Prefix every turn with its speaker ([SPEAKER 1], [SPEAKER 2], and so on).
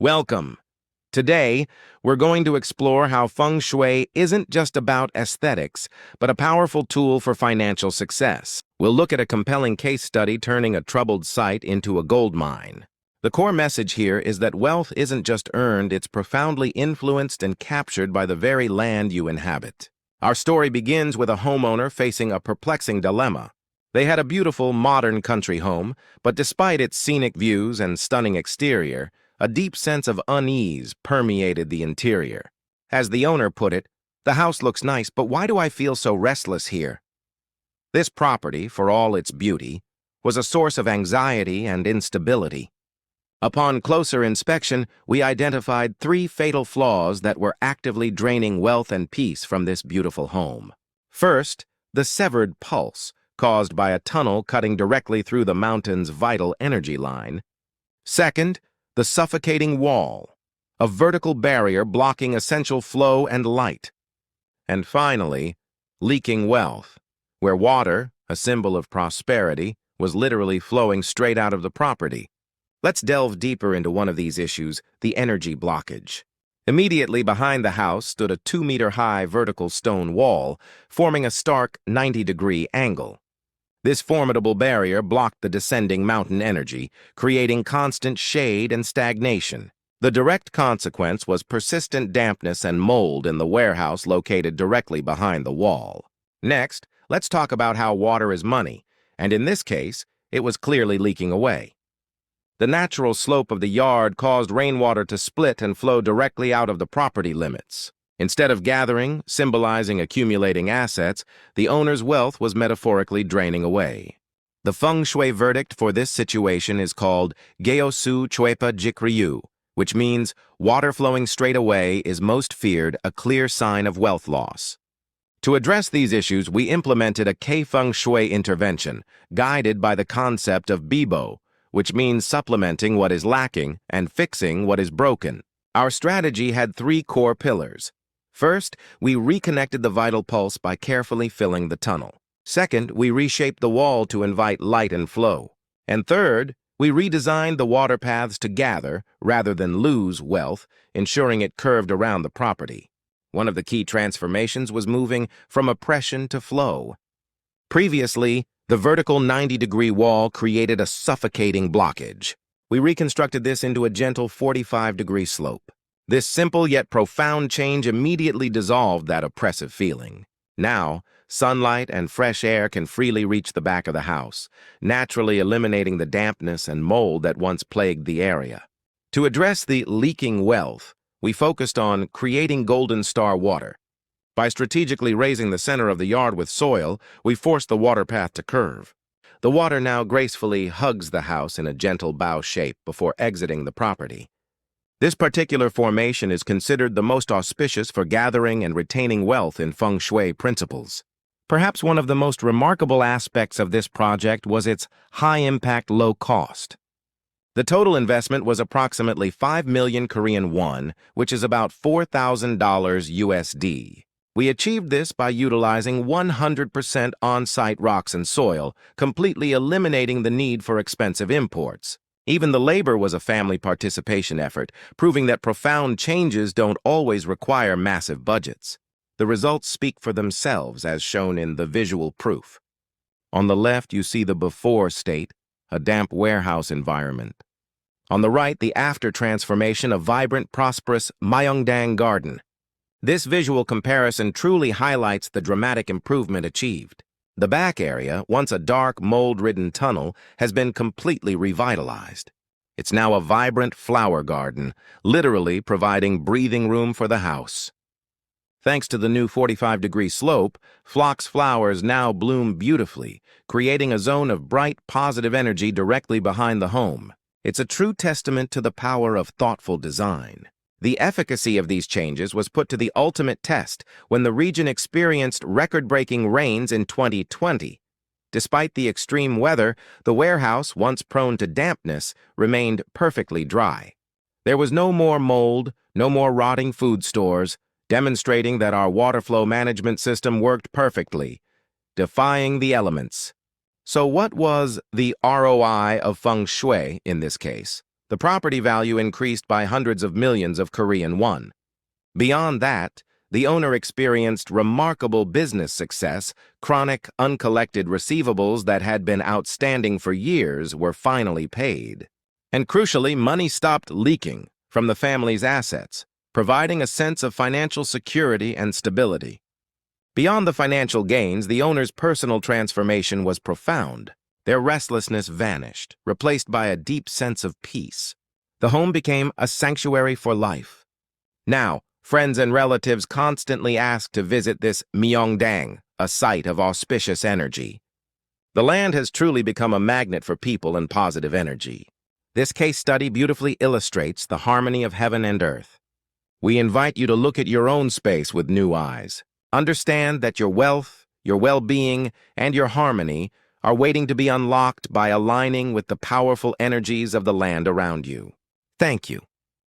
[SPEAKER 1] Welcome. Today, we're going to explore how Feng Shui isn't just about aesthetics, but a powerful tool for financial success. We'll look at a compelling case study turning a troubled site into a gold mine. The core message here is that wealth isn't just earned, it's profoundly influenced and captured by the very land you inhabit. Our story begins with a homeowner facing a perplexing dilemma. They had a beautiful, modern country home, but despite its scenic views and stunning exterior, a deep sense of unease permeated the interior. As the owner put it, "The house looks nice, but why do I feel so restless here?" This property, for all its beauty, was a source of anxiety and instability. Upon closer inspection, we identified 3 fatal flaws that were actively draining wealth and peace from this beautiful home. First, the severed pulse, caused by a tunnel cutting directly through the mountain's vital energy line. Second, the suffocating wall, a vertical barrier blocking essential flow and light. And finally, leaking wealth, where water, a symbol of prosperity, was literally flowing straight out of the property. Let's delve deeper into one of these issues, the energy blockage. Immediately behind the house stood a 2-meter-high vertical stone wall, forming a stark 90-degree angle. This formidable barrier blocked the descending mountain energy, creating constant shade and stagnation. The direct consequence was persistent dampness and mold in the warehouse located directly behind the wall. Next, let's talk about how water is money, and in this case, it was clearly leaking away. The natural slope of the yard caused rainwater to split and flow directly out of the property limits. Instead of gathering, symbolizing accumulating assets, the owner's wealth was metaphorically draining away. The Feng Shui verdict for this situation is called Geosu Chuepa Jikryu, which means water flowing straight away is most feared, a clear sign of wealth loss. To address these issues, we implemented a K-Feng Shui intervention, guided by the concept of Bibo, which means supplementing what is lacking and fixing what is broken. Our strategy had 3 core pillars. First, we reconnected the vital pulse by carefully filling the tunnel. Second, we reshaped the wall to invite light and flow. And third, we redesigned the water paths to gather, rather than lose, wealth, ensuring it curved around the property. One of the key transformations was moving from oppression to flow. Previously, the vertical 90-degree wall created a suffocating blockage. We reconstructed this into a gentle 45-degree slope. This simple yet profound change immediately dissolved that oppressive feeling. Now, sunlight and fresh air can freely reach the back of the house, naturally eliminating the dampness and mold that once plagued the area. To address the leaking wealth, we focused on creating golden star water. By strategically raising the center of the yard with soil, we forced the water path to curve. The water now gracefully hugs the house in a gentle bow shape before exiting the property. This particular formation is considered the most auspicious for gathering and retaining wealth in Feng Shui principles. Perhaps one of the most remarkable aspects of this project was its high-impact, low-cost. The total investment was approximately 5 million Korean won, which is about $4,000 USD. We achieved this by utilizing 100% on-site rocks and soil, completely eliminating the need for expensive imports. Even the labor was a family participation effort, proving that profound changes don't always require massive budgets. The results speak for themselves, as shown in the visual proof. On the left, you see the before state, a damp warehouse environment. On the right, the after transformation, a vibrant, prosperous Myeong-dang garden. This visual comparison truly highlights the dramatic improvement achieved. The back area, once a dark, mold-ridden tunnel, has been completely revitalized. It's now a vibrant flower garden, literally providing breathing room for the house. Thanks to the new 45-degree slope, phlox flowers now bloom beautifully, creating a zone of bright, positive energy directly behind the home. It's a true testament to the power of thoughtful design. The efficacy of these changes was put to the ultimate test when the region experienced record-breaking rains in 2020. Despite the extreme weather, the warehouse, once prone to dampness, remained perfectly dry. There was no more mold, no more rotting food stores, demonstrating that our water flow management system worked perfectly, defying the elements. So what was the ROI of Feng Shui in this case? The property value increased by hundreds of millions of Korean won. Beyond that, the owner experienced remarkable business success. Chronic, uncollected receivables that had been outstanding for years were finally paid. And crucially, money stopped leaking from the family's assets, providing a sense of financial security and stability. Beyond the financial gains, the owner's personal transformation was profound. Their restlessness vanished, replaced by a deep sense of peace. The home became a sanctuary for life. Now, friends and relatives constantly ask to visit this Myeong-dang, a site of auspicious energy. The land has truly become a magnet for people and positive energy. This case study beautifully illustrates the harmony of heaven and earth. We invite you to look at your own space with new eyes. Understand that your wealth, your well-being, and your harmony are waiting to be unlocked by aligning with the powerful energies of the land around you. Thank you.